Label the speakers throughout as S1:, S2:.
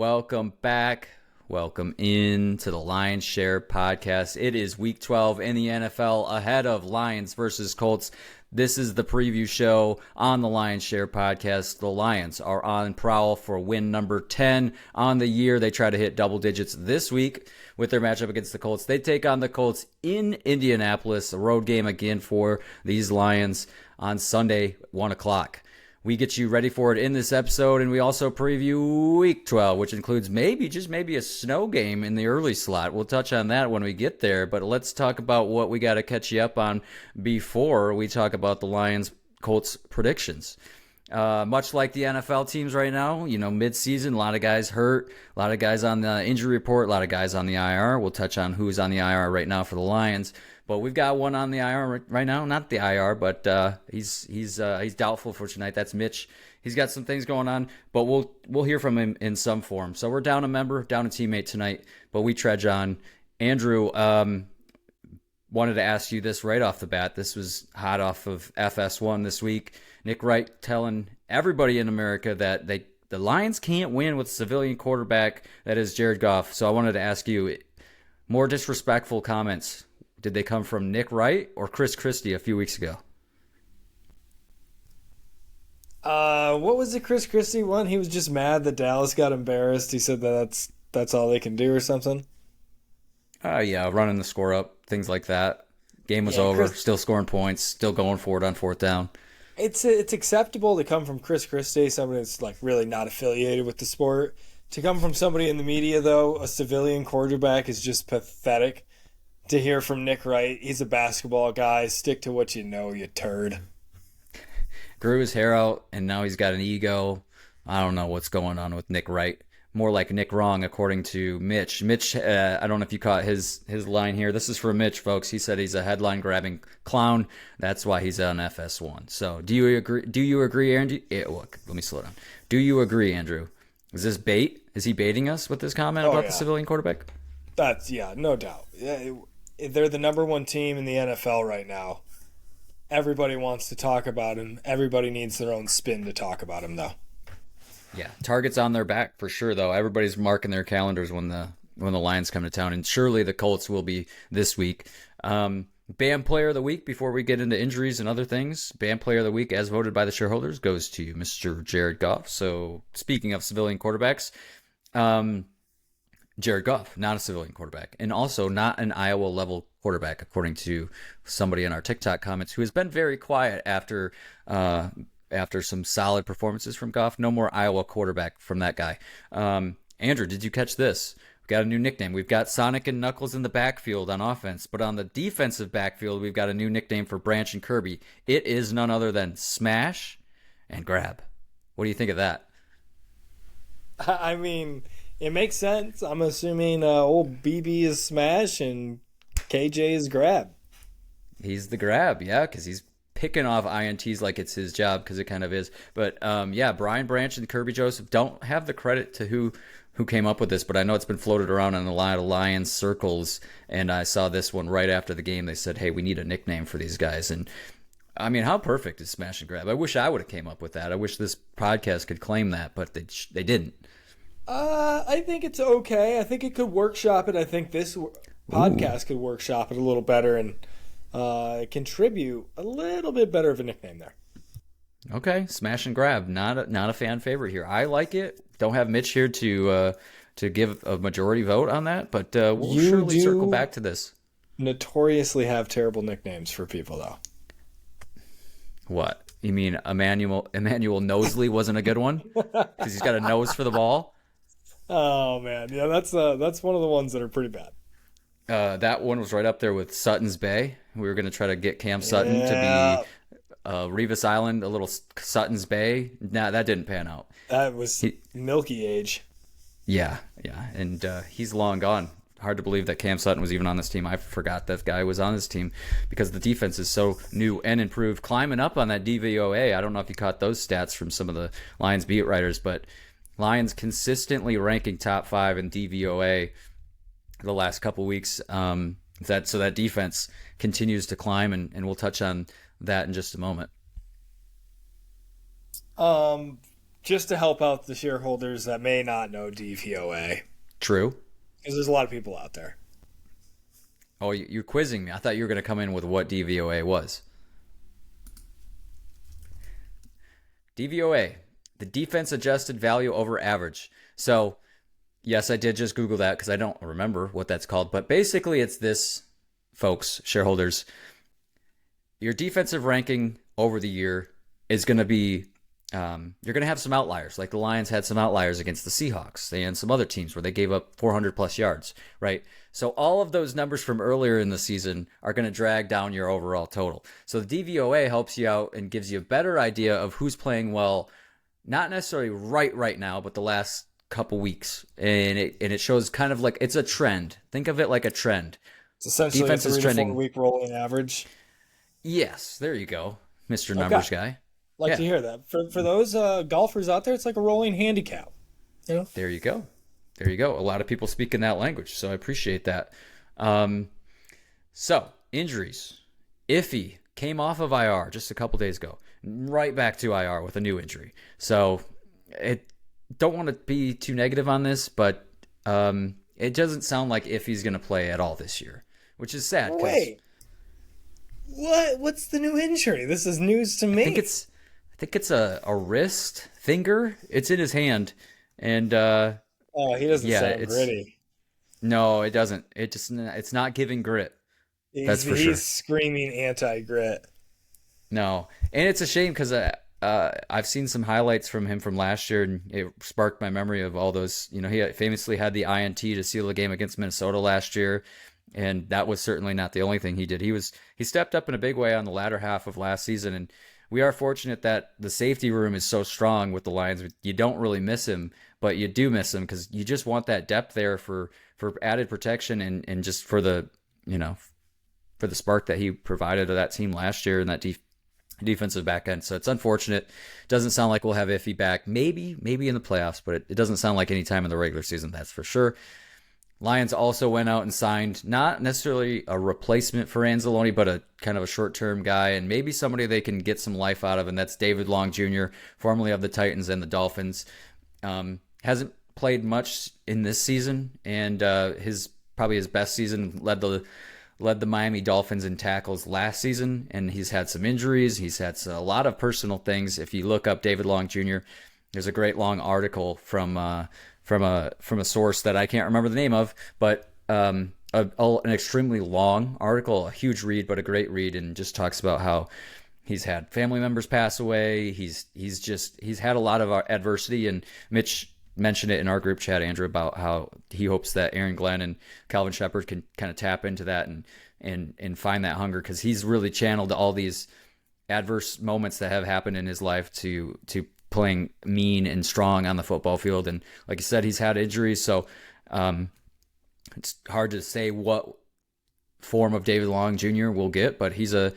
S1: Welcome back. Welcome in to the Lions Share podcast. It is week 12 in the NFL ahead of Lions versus Colts. This is the preview show on the Lions Share podcast. The Lions are on prowl for win number 10 on the year. They try to hit double digits this week with their matchup against the Colts. They take on the Colts in Indianapolis, a road game again for these Lions on Sunday, 1 o'clock. We get you ready for it in this episode, and we also preview Week 12, which includes maybe a snow game in the early slot. We'll touch on that when we get there, but let's talk about what we got to catch you up on before we talk about the Lions-Colts predictions. Much like the NFL teams right now, mid-season, a lot of guys hurt, a lot of guys on the injury report, a lot of guys on the IR. We'll touch on who's on the IR right now for the Lions. But we've got one on the IR right now, not the IR, but he's doubtful for tonight. That's Mitch. He's got some things going on, but we'll hear from him in some form. So we're down a member, down a teammate tonight, but we trudge on. Andrew, wanted to ask you this right off the bat. This was hot off of FS1 this week. Nick Wright telling everybody in America that the Lions can't win with a civilian quarterback that is Jared Goff. So I wanted to ask you, more disrespectful comments, did they come from Nick Wright or Chris Christie a few weeks ago?
S2: What was the Chris Christie one? He was just mad that Dallas got embarrassed. He said that's all they can do or something.
S1: Yeah, running the score up, things like that. Game was over, still scoring points, still going for it on fourth down.
S2: It's acceptable to come from Chris Christie, somebody that's like really not affiliated with the sport. To come from somebody in the media, though, a civilian quarterback is just pathetic. To hear from Nick Wright, he's a basketball guy. Stick to what you know, you turd.
S1: Grew his hair out, and now he's got an ego. I don't know what's going on with Nick Wright. More like Nick Wrong, according to Mitch. Mitch, I don't know if you caught his line here. This is for Mitch, folks. He said he's a headline-grabbing clown. That's why he's on FS1. So, do you agree? Do you agree, Andrew? Look, let me slow down. Do you agree, Andrew? Is this bait? Is he baiting us with this comment about the civilian quarterback?
S2: No doubt. They're the number one team in the NFL right now. Everybody wants to talk about him. Everybody needs their own spin to talk about him, though.
S1: Yeah, target's on their back for sure, though. Everybody's marking their calendars when the Lions come to town, and surely the Colts will be this week. Band Player of the Week, before we get into injuries and other things, Band Player of the Week, as voted by the shareholders, goes to Mr. Jared Goff. So, speaking of civilian quarterbacks, Jared Goff, not a civilian quarterback, and also not an Iowa-level quarterback, according to somebody in our TikTok comments who has been very quiet after some solid performances from Goff. No more Iowa quarterback from that guy. Andrew, did you catch this? We've got a new nickname. We've got Sonic and Knuckles in the backfield on offense, but on the defensive backfield, we've got a new nickname for Branch and Kirby. It is none other than Smash and Grab. What do you think of that?
S2: I mean, it makes sense. I'm assuming old BB is Smash and KJ is Grab.
S1: He's the Grab, yeah, because he's picking off INTs like it's his job, because it kind of is. But, Brian Branch and Kirby Joseph don't have the credit to who came up with this, but I know it's been floated around in a lot of Lions circles, and I saw this one right after the game. They said, hey, we need a nickname for these guys. And, I mean, how perfect is Smash and Grab? I wish I would have came up with that. I wish this podcast could claim that, but they didn't.
S2: I think it's okay. I think it could workshop it. I think this podcast could workshop it a little better and contribute a little bit better of a nickname there.
S1: Okay, Smash and Grab, not a fan favorite here. I like it. Don't have Mitch here to give a majority vote on that, but we'll surely circle back to this.
S2: Notoriously have terrible nicknames for people, though.
S1: What? You mean Emmanuel Nosley wasn't a good one because he's got a nose for the ball?
S2: Oh man, yeah, that's one of the ones that are pretty bad.
S1: That one was right up there with Sutton's Bay. We were going to try to get Cam Sutton to be Revis Island, a little Sutton's Bay. Nah, that didn't pan out.
S2: That was Milky Age.
S1: Yeah, and he's long gone. Hard to believe that Cam Sutton was even on this team. I forgot that guy was on this team because the defense is so new and improved. Climbing up on that DVOA. I don't know if you caught those stats from some of the Lions beat writers, but Lions consistently ranking top 5 in DVOA the last couple weeks. That defense continues to climb, and we'll touch on that in just a moment.
S2: just to help out the shareholders that may not know DVOA,
S1: True.
S2: because there's a lot of people out there.
S1: Oh, you're quizzing me. I thought you were going to come in with what DVOA was. DVOA, the defense adjusted value over average. So, yes, I did just Google that because I don't remember what that's called. But basically, it's this, folks, shareholders. Your defensive ranking over the year is going to be, you're going to have some outliers. Like the Lions had some outliers against the Seahawks and some other teams where they gave up 400 plus yards, right? So all of those numbers from earlier in the season are going to drag down your overall total. So the DVOA helps you out and gives you a better idea of who's playing well, not necessarily right now, but the last couple weeks. And it shows kind of like it's a trend. Think of it like a trend.
S2: It's essentially
S1: Defense
S2: a 3
S1: is
S2: to
S1: trending.
S2: 4 week rolling average.
S1: Yes, there you go, Mr. Numbers guy.
S2: Like to hear that. For those golfers out there, it's like a rolling handicap. You know?
S1: There you go. There you go. A lot of people speak in that language, so I appreciate that. So, injuries. Iffy came off of IR just a couple days ago, right back to IR with a new injury. So, don't want to be too negative on this, but it doesn't sound like Iffy's going to play at all this year, which is sad.
S2: Wait. What's the new injury? This is news to me.
S1: I think it's a wrist finger. It's in his hand, and
S2: he doesn't sound gritty.
S1: No, it doesn't. It's not giving grit. That's for sure.
S2: He's screaming anti-grit.
S1: No, and it's a shame because I've seen some highlights from him from last year, and it sparked my memory of all those. You know, he famously had the INT to seal the game against Minnesota last year. And that was certainly not the only thing he did. He stepped up in a big way on the latter half of last season, and we are fortunate that the safety room is so strong with the Lions. You don't really miss him, but you do miss him because you just want that depth there for added protection and just for the for the spark that he provided to that team last year in that defensive back end. So it's unfortunate. Doesn't sound like we'll have Iffy back. Maybe in the playoffs, but it doesn't sound like any time in the regular season. That's for sure. Lions also went out and signed not necessarily a replacement for Anzalone, but a kind of a short-term guy and maybe somebody they can get some life out of, and that's David Long Jr., formerly of the Titans and the Dolphins. Hasn't played much in this season, and probably his best season led the Miami Dolphins in tackles last season, and he's had some injuries. He's had a lot of personal things. If you look up David Long Jr., there's a great long article from a source that I can't remember the name of, but an extremely long article, a huge read, but a great read, and just talks about how he's had family members pass away. He's had a lot of adversity, and Mitch mentioned it in our group chat, Andrew, about how he hopes that Aaron Glenn and Calvin Shepard can kind of tap into that and find that hunger, because he's really channeled all these adverse moments that have happened in his life to playing mean and strong on the football field. And like you said, he's had injuries, so it's hard to say what form of David Long Jr. we'll get, but he's a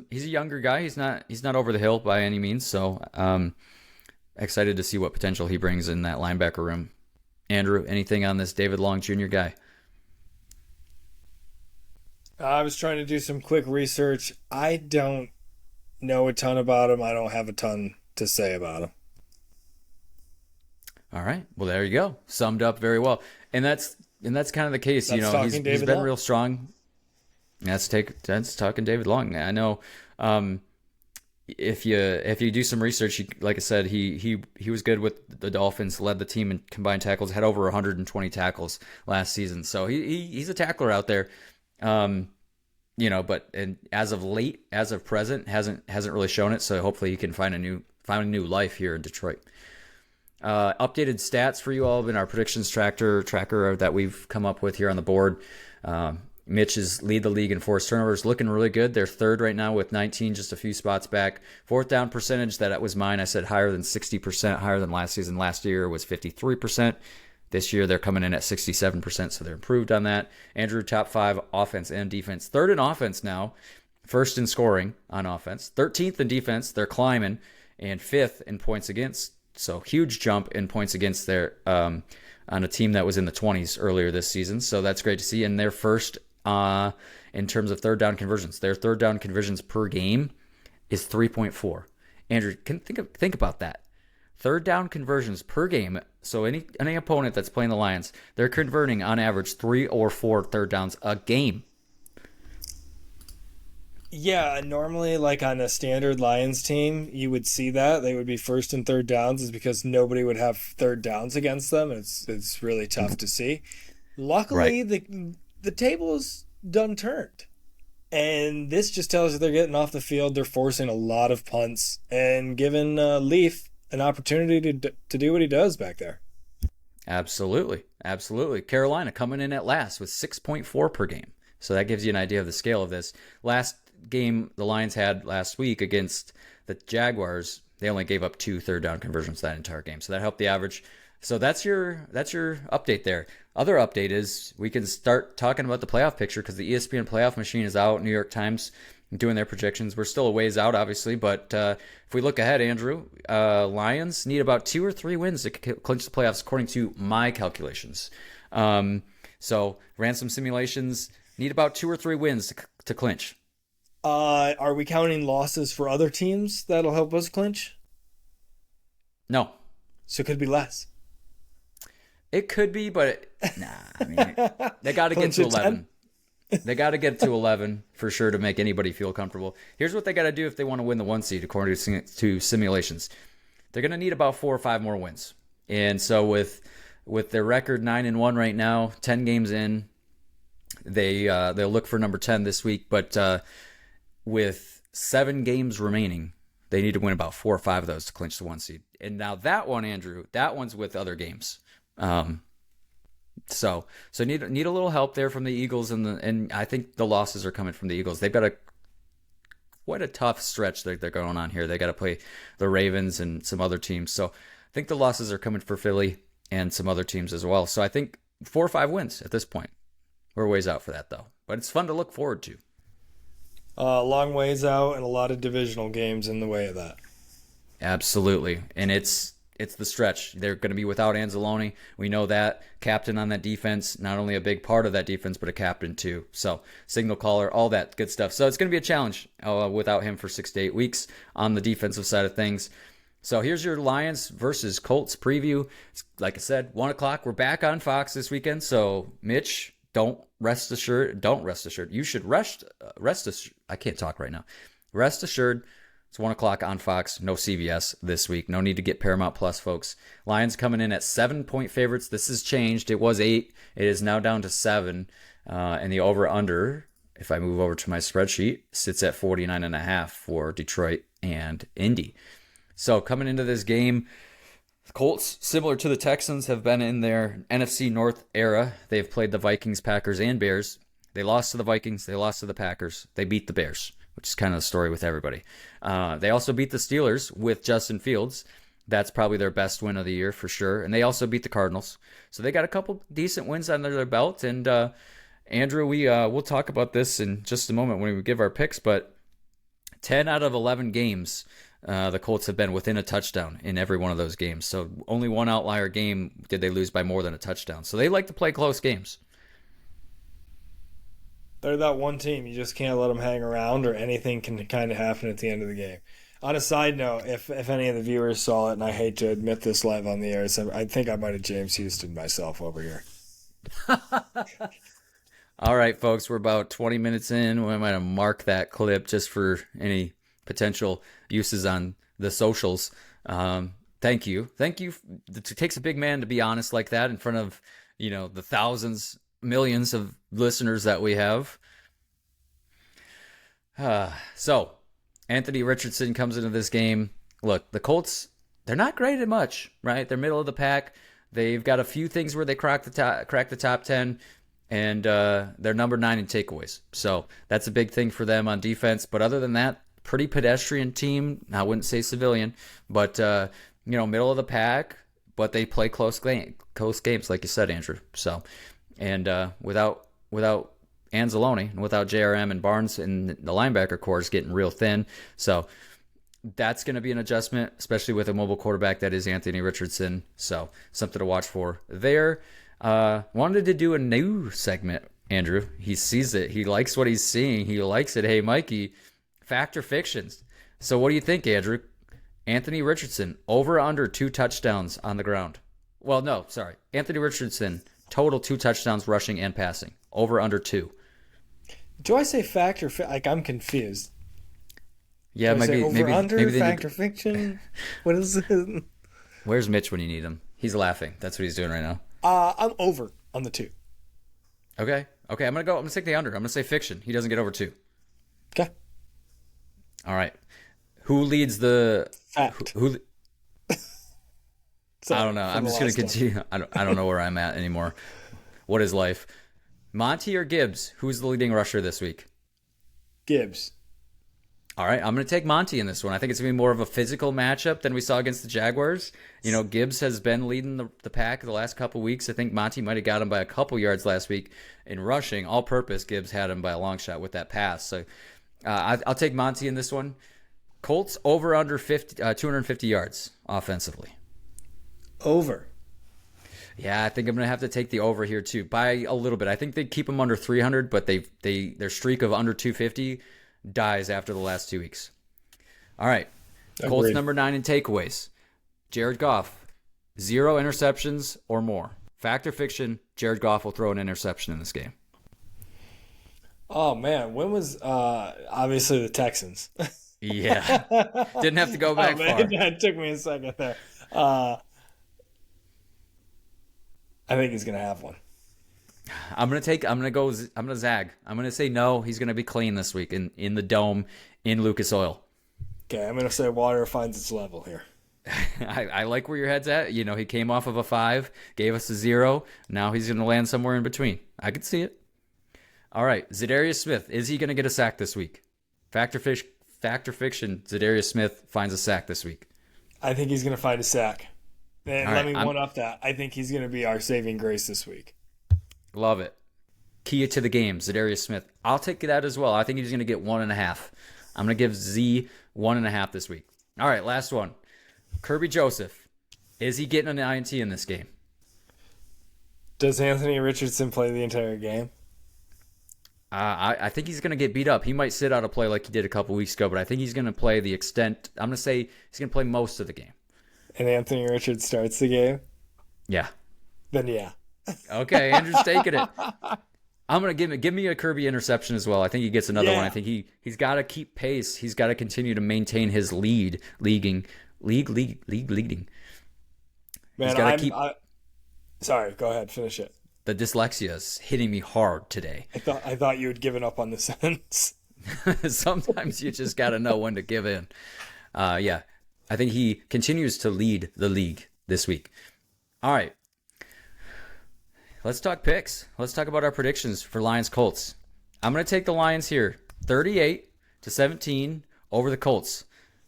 S1: younger guy. He's not over the hill by any means, so excited to see what potential he brings in that linebacker room. Andrew, anything on this David Long Jr. guy?
S2: I was trying to do some quick research. I don't know a ton about him. I don't have a ton to say about him.
S1: All right. Well, there you go. Summed up very well. And that's kind of the case. He's been real strong. That's talking David Long. I know. If you do some research, like I said, he was good with the Dolphins, led the team in combined tackles, had over 120 tackles last season. So he's a tackler out there. But as of present, hasn't really shown it. So hopefully he can find a new life here in Detroit. Updated stats for you all in our predictions tracker that we've come up with here on the board. Mitch is lead the league in forced turnovers, looking really good. They're third right now with 19, just a few spots back. Fourth down percentage, that was mine. I said higher than 60%, higher than last season. Last year was 53%. This year they're coming in at 67%, so they're improved on that. Andrew, top 5 offense and defense. Third in offense now, first in scoring on offense. 13th in defense, they're climbing, and 5th in points against. So huge jump in points against there on a team that was in the 20s earlier this season. So that's great to see. And they're first in terms of third down conversions. Their third down conversions per game is 3.4. Andrew, think about that. third down conversions per game. So any opponent that's playing the Lions, they're converting on average 3 or 4 third downs a game.
S2: Yeah, normally, like on a standard Lions team, you would see that they would be first and third downs, is because nobody would have third downs against them. It's really tough to see. Luckily, the table's done turned, and this just tells you they're getting off the field. They're forcing a lot of punts and giving Leaf an opportunity to do what he does back there.
S1: Absolutely. Carolina coming in at last with 6.4 per game. So that gives you an idea of the scale of this. Last game the Lions had last week against the Jaguars, they only gave up 2 third down conversions that entire game. So that helped the average. So that's your update there. Other update is we can start talking about the playoff picture, because the ESPN playoff machine is out. New York Times doing their projections. We're still a ways out, obviously, but if we look ahead, Andrew, Lions need about 2 or 3 wins to clinch the playoffs, according to my calculations. So ran some simulations. Need about 2 or 3 wins to clinch.
S2: Are we counting losses for other teams that'll help us clinch?
S1: No.
S2: So it could be less.
S1: It could be, but I mean, they got to get to 11. They got to get to 11 for sure to make anybody feel comfortable. Here's what they got to do if they want to win the 1 seed, according to simulations. They're going to need about 4 or 5 more wins. And so with their record 9-1 right now, 10 games in, they'll look for number 10 this week, but with 7 games remaining, they need to win about 4 or 5 of those to clinch the 1 seed. And now that one, Andrew, that one's with other games. So need a little help there from the Eagles, and I think the losses are coming from the Eagles. They've got quite a tough stretch they're going on here. They got to play the Ravens and some other teams. So I think the losses are coming for Philly and some other teams as well. So I think 4 or 5 wins at this point. We're ways out for that though, but it's fun to look forward to.
S2: Long ways out, and a lot of divisional games in the way of that.
S1: Absolutely, and it's the stretch. They're going to be without Anzalone. We know that. Captain on that defense, not only a big part of that defense, but a captain too. So signal caller, all that good stuff. So it's going to be a challenge without him for 6 to 8 weeks on the defensive side of things. So here's your Lions versus Colts preview. Like I said, 1 o'clock. We're back on Fox this weekend. So Mitch, don't rest assured. You should rest assured. I can't talk right now. Rest assured. It's 1 o'clock on Fox. No CBS this week. No need to get Paramount Plus, folks. Lions coming in at 7-point favorites. This has changed. It was 8. It is now down to 7. And the over-under, if I move over to my spreadsheet, sits at 49.5 for Detroit and Indy. So coming into this game, the Colts, similar to the Texans, have been in their NFC North era. They've played the Vikings, Packers, and Bears. They lost to the Vikings. They lost to the Packers. They beat the Bears, which is kind of the story with everybody. They also beat the Steelers with Justin Fields. That's probably their best win of the year for sure. And they also beat the Cardinals. So they got a couple decent wins under their belt. And Andrew, we'll talk about this in just a moment when we give our picks. But 10 out of 11 games, the Colts have been within a touchdown in every one of those games. So only one outlier game did they lose by more than a touchdown. So they like to play close games.
S2: They're that one team. You just can't let them hang around, or anything can kind of happen at the end of the game. On a side note, if any of the viewers saw it, and I hate to admit this live on the air, I think I might have James Houston myself over here.
S1: All right, folks, we're about 20 minutes in. We might have marked that clip just for any potential uses on the socials. Thank you. It takes a big man to be honest like that in front of, the thousands, millions of listeners that we have. So Anthony Richardson comes into this game. Look, the Colts, they're not great at much, right? They're middle of the pack. They've got a few things where they crack the top 10, and they're number 9 in takeaways. So that's a big thing for them on defense. But other than that, pretty pedestrian team. I wouldn't say civilian, but middle of the pack. But they play close games, like you said, Andrew. So, and without Anzalone and without JRM and Barnes, and the linebacker core is getting real thin. So that's going to be an adjustment, especially with a mobile quarterback that is Anthony Richardson. So something to watch for there. Wanted to do a new segment, Andrew. He sees it. He likes what he's seeing. He likes it. Hey, Mikey, fact or fictions? So what do you think, Andrew? Anthony Richardson, over or under 2 touchdowns on the ground. Well, no, sorry. Anthony Richardson, total 2 touchdowns rushing and passing. Over or under 2.
S2: Do I say fact or like I'm confused?
S1: Yeah,
S2: Do I say over under
S1: maybe
S2: fact or fiction? What is it?
S1: Where's Mitch when you need him? He's laughing. That's what he's doing right now.
S2: I'm over on the 2.
S1: Okay. I'm gonna take the under. I'm gonna say fiction. He doesn't get over 2.
S2: Okay.
S1: All right. Who leads the
S2: fact?
S1: Who
S2: Sorry,
S1: I don't know. I'm just gonna continue. I don't know where I'm at anymore. What is life? Monty or Gibbs? Who's the leading rusher this week?
S2: Gibbs.
S1: All right, I'm going to take Monty in this one. I think it's going to be more of a physical matchup than we saw against the Jaguars. You know, Gibbs has been leading the pack the last couple weeks. I think Monty might have got him by a couple yards last week in rushing. All purpose, Gibbs had him by a long shot with that pass. So I'll take Monty in this one. Colts over under 250 yards offensively.
S2: Over.
S1: Yeah, I think I'm going to have to take the over here too by a little bit. I think they keep them under 300, but their streak of under 250 dies after the last 2 weeks. All right.
S2: Agreed.
S1: Colts number 9 in takeaways. Jared Goff, 0 interceptions or more. Fact or fiction, Jared Goff will throw an interception in this game.
S2: Oh, man. When was obviously the Texans?
S1: Yeah. Didn't have to go back far.
S2: It took me a second there. I think he's going to have one.
S1: I'm gonna zag. I'm gonna say no. He's gonna be clean this week in the dome in Lucas Oil.
S2: Okay, I'm gonna say water finds its level here.
S1: I like where your head's at. You know, he came off of a 5, gave us a 0. Now he's gonna land somewhere in between. I can see it. All right, Zadarius Smith, is he gonna get a sack this week? Fact or fiction, Zadarius Smith finds a sack this week.
S2: I think he's gonna find a sack. And let me
S1: I'm
S2: one up that. I think he's gonna be our saving grace this week.
S1: Love it. Key to the game, Zadarius Smith. I'll take that as well. I think he's going to get 1.5. I'm going to give Z 1.5 this week. All right, last one. Kirby Joseph. Is he getting an INT in this game?
S2: Does Anthony Richardson play the entire game?
S1: I think he's going to get beat up. He might sit out a play like he did a couple weeks ago, but I think he's going to play the extent. I'm going to say he's going to play most of the game.
S2: And Anthony Richardson starts the game?
S1: Yeah.
S2: Then yeah.
S1: Okay, Andrew's taking it. I'm gonna give me a Kirby interception as well. I think he gets another one. I think he's got to keep pace. He's got to continue to maintain his leading.
S2: Man,
S1: He's got to keep.
S2: Sorry, go ahead, finish it.
S1: The dyslexia is hitting me hard today.
S2: I thought you had given up on the sentence.
S1: Sometimes you just got to know when to give in. Yeah, I think he continues to lead the league this week. All right. Let's talk picks. Let's talk about our predictions for Lions Colts. I'm going to take the Lions here, 38-17 over the Colts.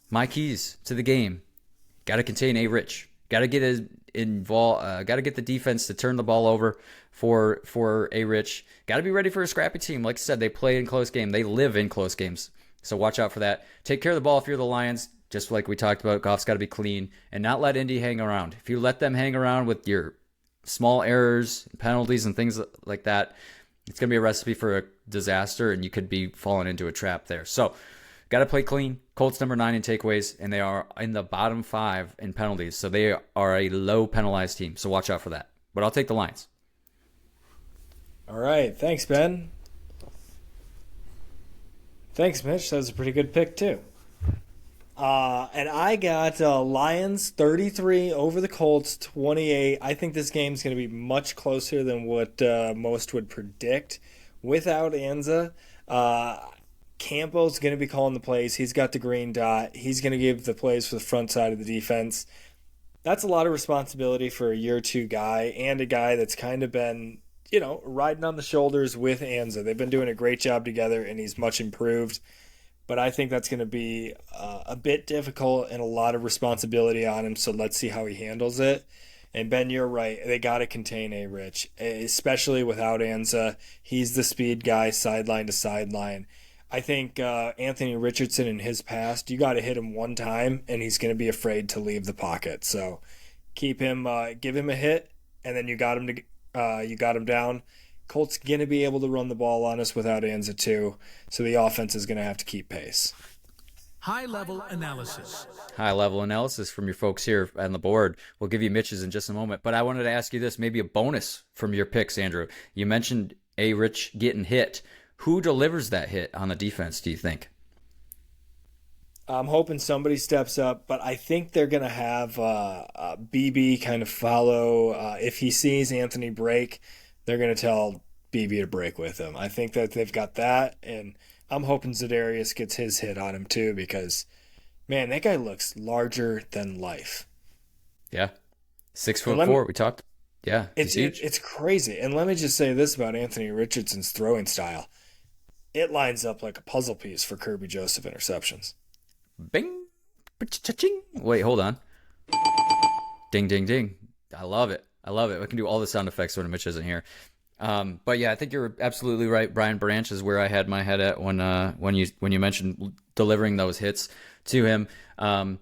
S1: My keys to the game: got to contain A. Rich. Got to get involved. Got to get the defense to turn the ball over for A. Rich. Got to be ready for a scrappy team. Like I said, they play in close game. They live in close games. So watch out for that. Take care of the ball if you're the Lions. Just like we talked about, Goff's got to be clean and not let Indy hang around. If you let them hang around with your small errors, penalties, and things like that, it's going to be a recipe for a disaster, and you could be falling into a trap there. So, got to play clean. Colts number 9 in takeaways, and they are in the bottom 5 in penalties. So, they are a low penalized team. So, watch out for that. But I'll take the Lions.
S2: All right. Thanks, Ben. Thanks, Mitch. That was a pretty good pick, too. And I got Lions 33 over the Colts 28. I think this game's going to be much closer than what most would predict. Without Anza, Campbell's going to be calling the plays. He's got the green dot. He's going to give the plays for the front side of the defense. That's a lot of responsibility for a year 2 guy and a guy that's kind of been, riding on the shoulders with Anza. They've been doing a great job together, and he's much improved. But I think that's going to be a bit difficult and a lot of responsibility on him, so let's see how he handles it. And Ben, you're right. They got to contain A. Rich, especially without Anza. He's the speed guy, sideline to sideline. I think Anthony Richardson in his past, you got to hit him one time, and he's going to be afraid to leave the pocket. So keep him, give him a hit, and then you got him down. Colts going to be able to run the ball on us without Anza too, so the offense is going to have to keep pace.
S3: High-level analysis.
S1: High-level analysis from your folks here on the board. We'll give you Mitch's in just a moment. But I wanted to ask you this, maybe a bonus from your picks, Andrew. You mentioned A. Rich getting hit. Who delivers that hit on the defense, do you think?
S2: I'm hoping somebody steps up, but I think they're going to have BB kind of follow. If he sees Anthony break, they're going to tell BB to break with him. I think that they've got that, and I'm hoping Za'Darius gets his hit on him too because, man, that guy looks larger than life.
S1: Yeah. 6'4", we talked. Yeah,
S2: it's huge. It's crazy. And let me just say this about Anthony Richardson's throwing style. It lines up like a puzzle piece for Kirby Joseph interceptions.
S1: Bing. Cha-ching. Wait, hold on. Ding, ding, ding. I love it. I can do all the sound effects when Mitch isn't here. But yeah, I think you're absolutely right. Brian Branch is where I had my head at when you mentioned delivering those hits to him. All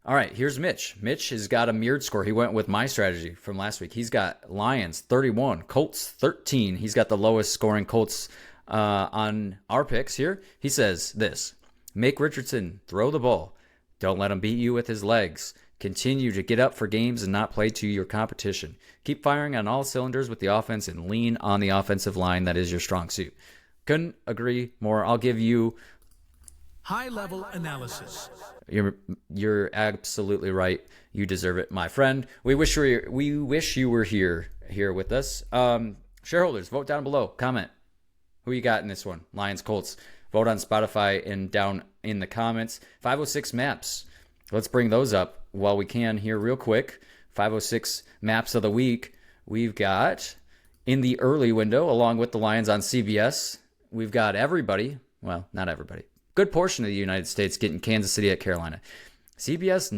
S1: right, here's Mitch. Mitch has got a mirrored score. He went with my strategy from last week. He's got Lions 31, Colts 13. He's got the lowest scoring Colts on our picks here. He says this: make Richardson throw the ball. Don't let him beat you with his legs. Continue to get up for games and not play to your competition. Keep firing on all cylinders with the offense and lean on the offensive line. That is your strong suit. Couldn't agree more. I'll give you
S3: high-level analysis.
S1: You're absolutely right. You deserve it, my friend. We wish you were here with us. Shareholders, vote down below. Comment. Who you got in this one? Lions, Colts. Vote on Spotify and down in the comments. 506 maps. Let's bring those up while we can here real quick. 506 maps of the week. We've got in the early window, along with the Lions on CBS, we've got everybody. Well, not everybody. Good portion of the United States getting Kansas City at Carolina. CBS,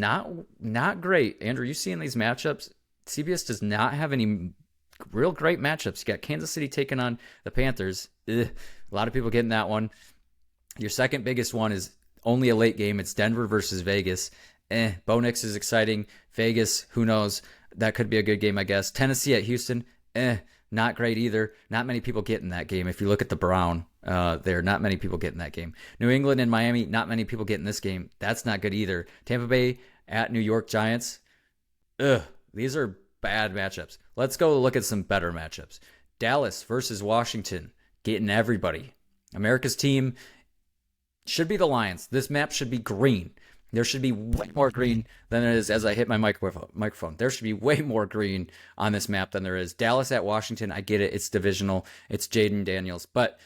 S1: not great. Andrew, you seeing these matchups? CBS does not have any real great matchups. You got Kansas City taking on the Panthers. A lot of people getting that one. Your second biggest one is only a late game. It's Denver versus Vegas. Bo Nix is exciting. Vegas, who knows? That could be a good game, I guess. Tennessee at Houston, not great either. Not many people get in that game. If you look at the Brown, there, not many people get in that game. New England and Miami, not many people get in this game. That's not good either. Tampa Bay at New York Giants. These are bad matchups. Let's go look at some better matchups. Dallas versus Washington, getting everybody. America's team should be the Lions. This map should be green. There should be way more green than there is as I hit my microphone. There should be way more green on this map than there is. Dallas at Washington, I get it. It's divisional. It's Jaden Daniels. But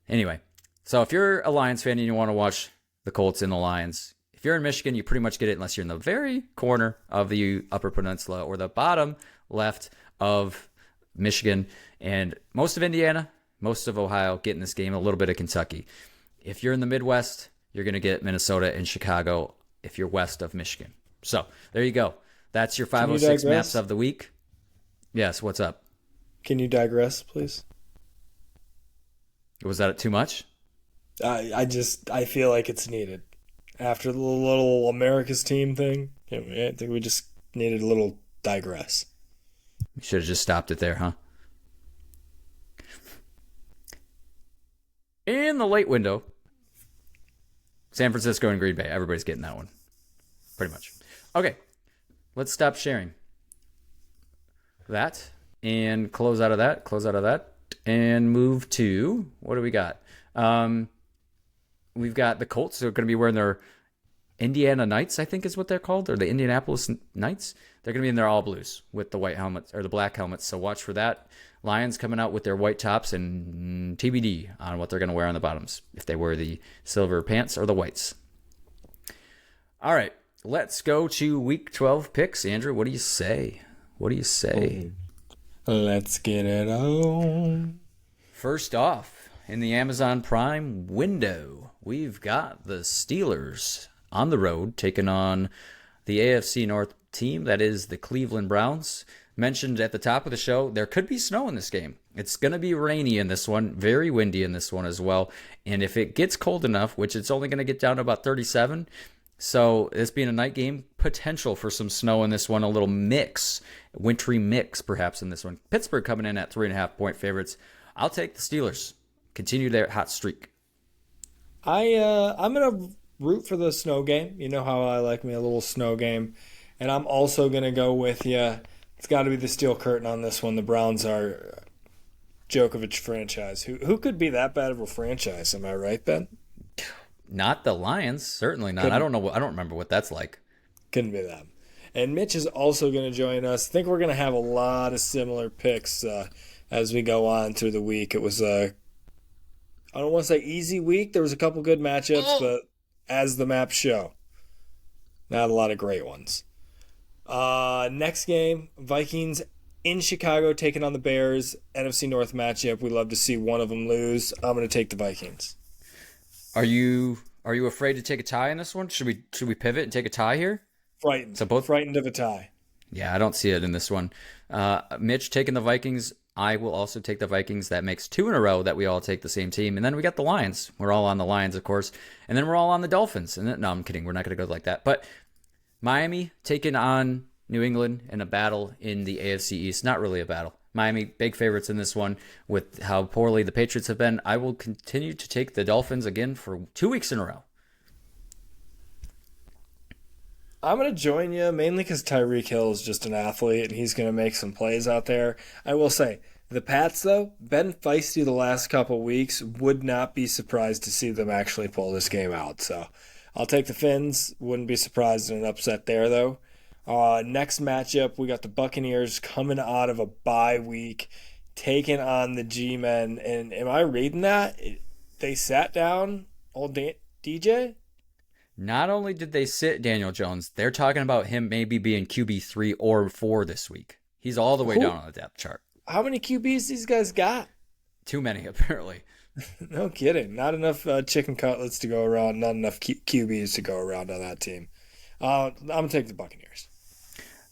S1: anyway, so if you're a Lions fan and you want to watch the Colts and the Lions, if you're in Michigan, you pretty much get it unless you're in the very corner of the Upper Peninsula or the bottom left of Michigan. And most of Indiana, most of Ohio get in this game, a little bit of Kentucky. If you're in the Midwest, you're going to get Minnesota and Chicago if you're west of Michigan. So there you go. That's your 506 maps of the week. Yes, what's up?
S2: Can you digress, please?
S1: Was that too much?
S2: I feel like it's needed. After the little America's team thing, I think we just needed a little digress.
S1: You should have just stopped it there, huh? In the late window, San Francisco and Green Bay. Everybody's getting that one. Pretty much. Okay. Let's stop sharing that and close out of that and move to, what do we got? We've got the Colts who are going to be wearing their Indiana Knights, I think is what they're called, or the Indianapolis Knights. They're going to be in their all blues with the white helmets or the black helmets. So watch for that. Lions coming out with their white tops and TBD on what they're going to wear on the bottoms, if they wear the silver pants or the whites. All right, let's go to Week 12 picks. Andrew, what do you say?
S2: Let's get it on.
S1: First off, in the Amazon Prime window, we've got the Steelers on the road taking on the AFC North team, that is the Cleveland Browns. Mentioned at the top of the show, there could be snow in this game. It's going to be rainy in this one, very windy in this one as well. And if it gets cold enough, which it's only going to get down to about 37, so this being a night game, potential for some snow in this one, a little mix, wintry mix perhaps in this one. Pittsburgh coming in at 3.5-point favorites. I'll take the Steelers. Continue their hot streak.
S2: I'm gonna root for the snow game. You know how I like me a little snow game, and I'm also gonna go with you. It's got to be the steel curtain on this one. The Browns are a joke of a franchise. Who could be that bad of a franchise? Am I right, Ben?
S1: Not the Lions, certainly not. I
S2: Couldn't
S1: don't know. I don't remember what that's like.
S2: couldn't be them. And Mitch is also going to join us. I think we're going to have a lot of similar picks as we go on through the week. It was a I don't want to say easy week. There was a couple good matchups, but as the maps show, not a lot of great ones. Next game, Vikings in Chicago taking on the Bears. NFC North matchup. We love to see one of them lose. I'm going to take the Vikings.
S1: Are you afraid to take a tie in this one? Should we pivot and take a tie here?
S2: Frightened.
S1: So both.
S2: Frightened of a tie.
S1: Yeah, I don't see it in this one. Mitch taking the Vikings. I will also take the Vikings. That makes two in a row that we all take the same team. And then we got the Lions. We're all on the Lions, of course. And then we're all on the Dolphins. And then, no, I'm kidding. We're not going to go like that. But Miami taking on New England in a battle in the AFC East. Not really a battle. Miami, big favorites in this one with how poorly the Patriots have been. I will continue to take the Dolphins again for 2 weeks in a row.
S2: I'm going to join you mainly because Tyreek Hill is just an athlete and he's going to make some plays out there. I will say, the Pats, though, been feisty the last couple weeks. Would not be surprised to see them actually pull this game out. So I'll take the Fins. Wouldn't be surprised in an upset there, though. Next matchup, we got the Buccaneers coming out of a bye week, taking on the G-Men. And am I reading that? They sat down old DJ?
S1: Not only did they sit Daniel Jones, they're talking about him maybe being QB3 or 4 this week. He's all the way down on the depth chart.
S2: How many QBs these guys got?
S1: Too many, apparently.
S2: No kidding. Not enough chicken cutlets to go around. Not enough QBs to go around on that team. I'm going to take the Buccaneers.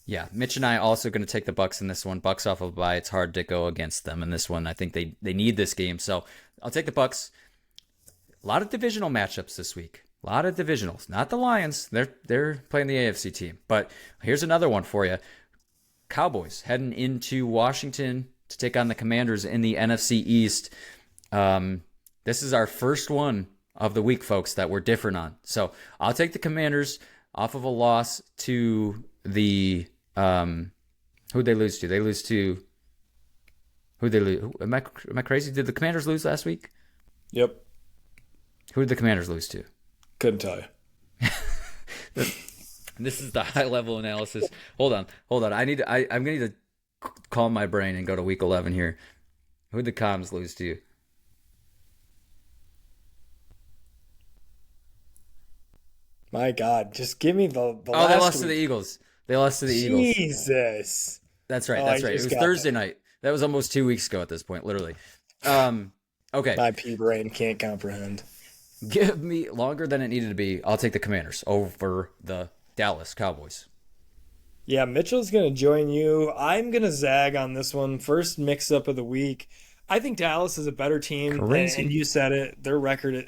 S1: Yeah, Mitch and I also going to take the Bucks in this one. Bucks off of a bye. It's hard to go against them in this one. I think they need this game. So I'll take the Bucks. A lot of divisional matchups this week. A lot of divisionals. Not the Lions. They're playing the AFC team. But here's another one for you. Cowboys heading into Washington to take on the Commanders in the NFC East. This is our first one of the week, folks, that we're different on. So I'll take the Commanders off of a loss to the who'd they lose to? They lose to who'd they lose? Am I crazy? Did the Commanders lose last week?
S2: Yep.
S1: Who did the Commanders lose to?
S2: Couldn't tell you.
S1: This is the high level analysis. Hold on. I'm gonna need to calm my brain and go to week 11 here. Who'd the Coms lose to?
S2: My God, just give me the last
S1: they lost
S2: week.
S1: to the Eagles. They lost to the Eagles.
S2: Jesus.
S1: That's right.
S2: Oh,
S1: That's
S2: I
S1: right. It
S2: just
S1: was
S2: got
S1: Thursday
S2: that.
S1: night. That was almost 2 weeks ago at this point, literally. Okay.
S2: My pea brain can't comprehend.
S1: Give me longer than it needed to be. I'll take the Commanders over the Dallas Cowboys.
S2: Yeah, Mitchell's going to join you. I'm going to zag on this one. First mix-up of the week. I think Dallas is a better team.
S1: Crazy.
S2: And you said it. Their record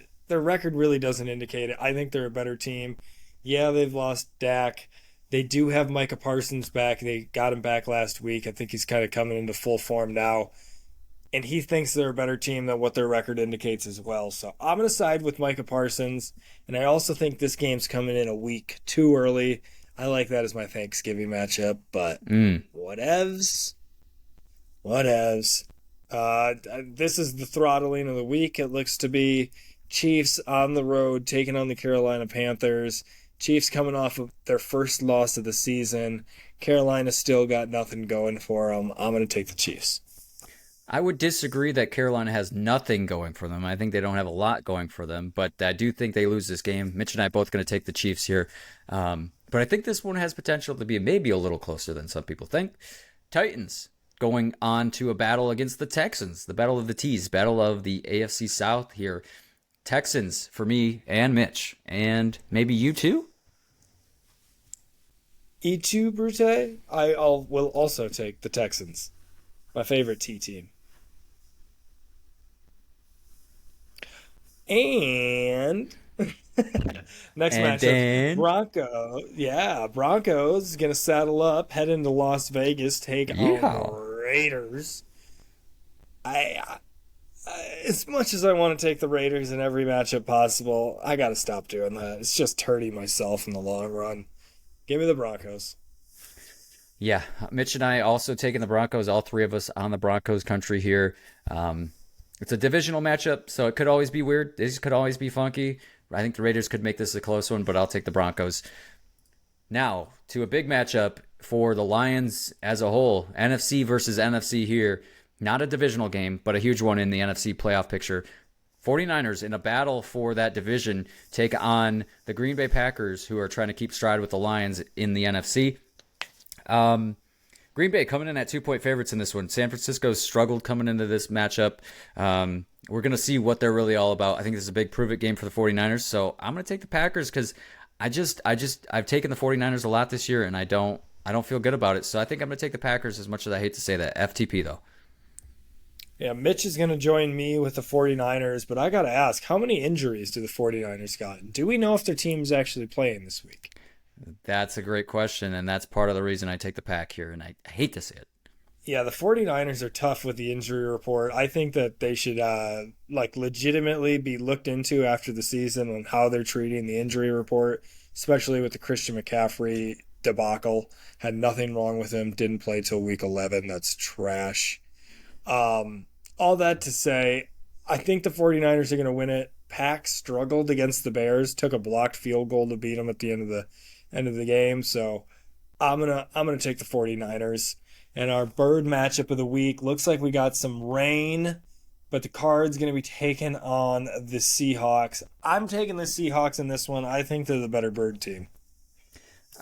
S2: really doesn't indicate it. I think they're a better team. Yeah, they've lost Dak. They do have Micah Parsons back. They got him back last week. I think he's kind of coming into full form now. And he thinks they're a better team than what their record indicates as well. So I'm going to side with Micah Parsons. And I also think this game's coming in a week too early. I like that as my Thanksgiving matchup, but whatevs. This is the throttling of the week. It looks to be Chiefs on the road taking on the Carolina Panthers. Chiefs coming off of their first loss of the season. Carolina still got nothing going for them. I'm going to take the Chiefs.
S1: I would disagree that Carolina has nothing going for them. I think they don't have a lot going for them, but I do think they lose this game. Mitch and I both going to take the Chiefs here. But I think this one has potential to be maybe a little closer than some people think. Titans going on to a battle against the Texans, the battle of the T's, battle of the AFC South here. Texans for me and Mitch, and maybe you too.
S2: E2 Brute, will also take the Texans, my favorite T team. And next matchup, Broncos gonna saddle up, head into Las Vegas, take on the Raiders. As much as I want to take the Raiders in every matchup possible, I got to stop doing that. It's just hurting myself in the long run. Give me the Broncos.
S1: Yeah, Mitch and I also taking the Broncos. All three of us on the Broncos country here. It's a divisional matchup, so it could always be weird. These could always be funky. I think the Raiders could make this a close one, but I'll take the Broncos. Now, to a big matchup for the Lions as a whole. NFC versus NFC here. Not a divisional game, but a huge one in the NFC playoff picture. 49ers in a battle for that division take on the Green Bay Packers, who are trying to keep stride with the Lions in the NFC. Green Bay coming in at 2-point favorites in this one. San Francisco struggled coming into this matchup. We're going to see what they're really all about. I think this is a big prove-it game for the 49ers, so I'm going to take the Packers because I've taken the 49ers a lot this year, and I don't feel good about it. So I think I'm going to take the Packers as much as I hate to say that. FTP, though.
S2: Yeah, Mitch is going to join me with the 49ers, but I got to ask, how many injuries do the 49ers got? Do we know if their team's actually playing this week?
S1: That's a great question, and that's part of the reason I take the Pack here, and I hate to say it.
S2: Yeah, the 49ers are tough with the injury report. I think that they should legitimately be looked into after the season on how they're treating the injury report, especially with the Christian McCaffrey debacle. Had nothing wrong with him, didn't play till week 11. That's trash. All that to say, I think the 49ers are going to win it. Pack struggled against the Bears, took a blocked field goal to beat them at the end of the game. So I'm gonna take the 49ers. And our bird matchup of the week looks like we got some rain, but the Cards going to be taking on the Seahawks. I'm taking the Seahawks in this one. I think they're the better bird team.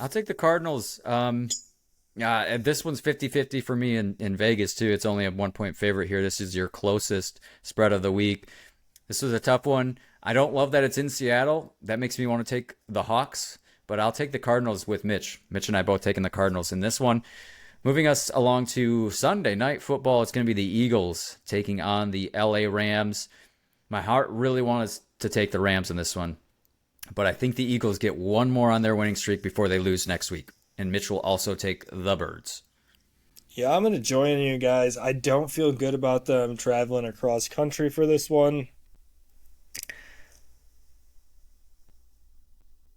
S1: I'll take the Cardinals. This one's 50-50 for me in Vegas, too. It's only a 1-point favorite here. This is your closest spread of the week. This was a tough one. I don't love that it's in Seattle. That makes me want to take the Hawks, but I'll take the Cardinals with Mitch. Mitch and I both taking the Cardinals in this one. Moving us along to Sunday Night Football, it's going to be the Eagles taking on the LA Rams. My heart really wants to take the Rams in this one, but I think the Eagles get one more on their winning streak before they lose next week. And Mitch will also take the Birds.
S2: Yeah, I'm going to join you guys. I don't feel good about them traveling across country for this one.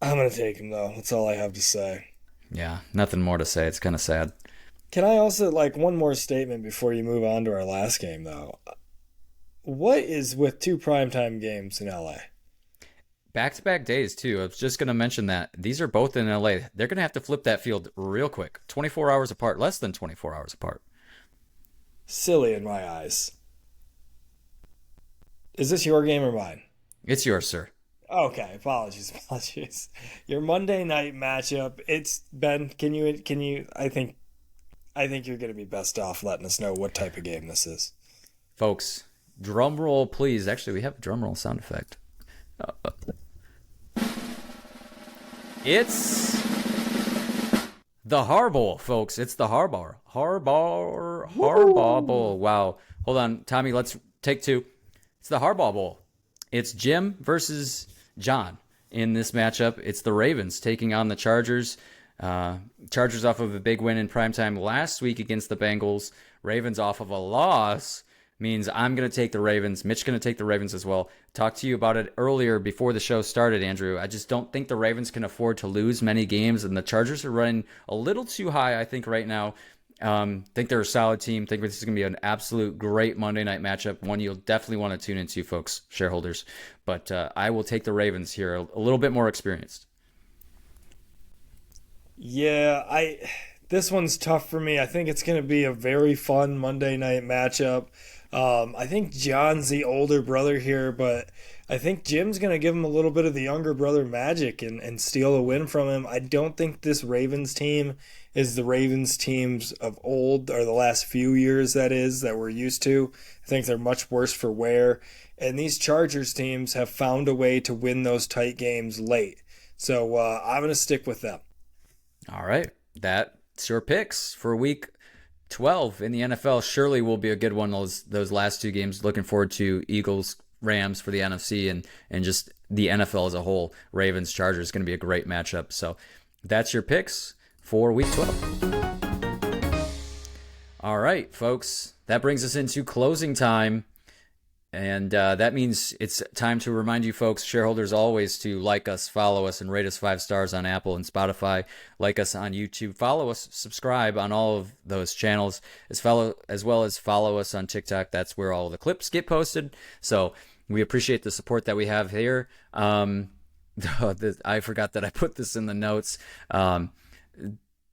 S2: I'm going to take them, though. That's all I have to say.
S1: Yeah, nothing more to say. It's kind of sad.
S2: Can I also, one more statement before you move on to our last game, though? What is with two primetime games in LA?
S1: Back-to-back days, too. I was just going to mention that. These are both in LA. They're going to have to flip that field real quick. 24 hours apart. Less than 24 hours apart.
S2: Silly in my eyes. Is this your game or mine?
S1: It's yours, sir.
S2: Okay, apologies. Your Monday night matchup. It's Ben. Can you? I think you're going to be best off letting us know what type of game this is.
S1: Folks, drum roll, please. Actually, we have a drum roll sound effect. It's the Har-bowl, folks. It's the Har-bowl Bowl. Wow. Hold on, Tommy. Let's take two. It's the Har-bowl Bowl. It's Jim versus John in this matchup. It's the Ravens taking on the Chargers. Chargers off of a big win in primetime last week against the Bengals. Ravens off of a loss means I'm going to take the Ravens. Mitch going to take the Ravens as well. Talked to you about it earlier before the show started, Andrew. I just don't think the Ravens can afford to lose many games, and the Chargers are running a little too high, I think, right now. Think they're a solid team. Think this is going to be an absolute great Monday night matchup, one you'll definitely want to tune into, folks, shareholders. But I will take the Ravens here, a little bit more experienced.
S2: Yeah, this one's tough for me. I think it's going to be a very fun Monday night matchup. I think John's the older brother here, but I think Jim's going to give him a little bit of the younger brother magic and steal a win from him. I don't think this Ravens team is the Ravens teams of old, or the last few years, that we're used to. I think they're much worse for wear. And these Chargers teams have found a way to win those tight games late. So I'm going to stick with them. All
S1: right. That's your picks for week 12 in the NFL. Surely will be a good one, those last two games. Looking forward to Eagles, Rams for the NFC, and just the NFL as a whole. Ravens, Chargers is going to be a great matchup. So that's your picks for week 12. All right, folks. That brings us into closing time. And that means it's time to remind you folks, shareholders, always to like us, follow us, and rate us 5 stars on Apple and Spotify. Like us on YouTube. Follow us, subscribe on all of those channels, as well as follow us on TikTok. That's where all the clips get posted. So we appreciate the support that we have here. I forgot that I put this in the notes.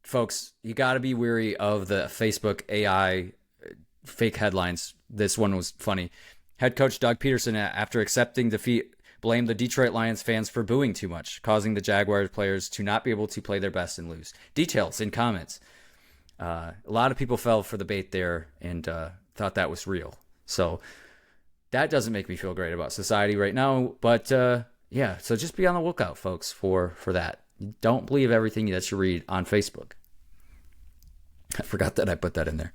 S1: Folks, you got to be wary of the Facebook AI fake headlines. This one was funny. Head coach Doug Peterson, after accepting defeat, blamed the Detroit Lions fans for booing too much, causing the Jaguars players to not be able to play their best and lose. Details in comments. A lot of people fell for the bait there and thought that was real. So that doesn't make me feel great about society right now. But yeah, so just be on the lookout, folks, for that. Don't believe everything that you read on Facebook. I forgot that I put that in there.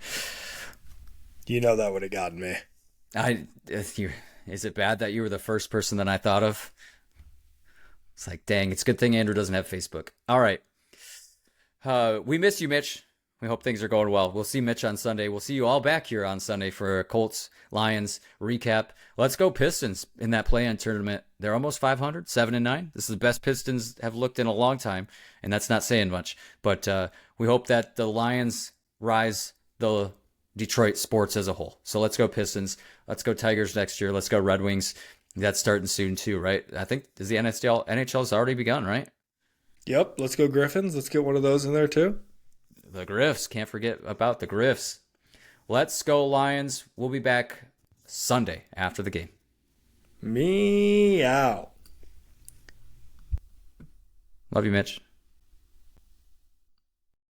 S2: You know that would have gotten me.
S1: Is it bad that you were the first person that I thought of? It's like, dang, it's a good thing Andrew doesn't have Facebook. All right. We miss you, Mitch. We hope things are going well. We'll see Mitch on Sunday. We'll see you all back here on Sunday for a Colts Lions recap. Let's go Pistons in that play-in tournament. They're almost 500, 7-9. This is the best Pistons have looked in a long time, and that's not saying much. But we hope that the Lions rise the Detroit sports as a whole. So let's go Pistons. Let's go Tigers next year. Let's go Red Wings. That's starting soon too, right? I think is the NHL's already begun, right?
S2: Yep. Let's go Griffins. Let's get one of those in there too.
S1: The Griffs. Can't forget about the Griffs. Let's go Lions. We'll be back Sunday after the game.
S2: Meow.
S1: Love you, Mitch.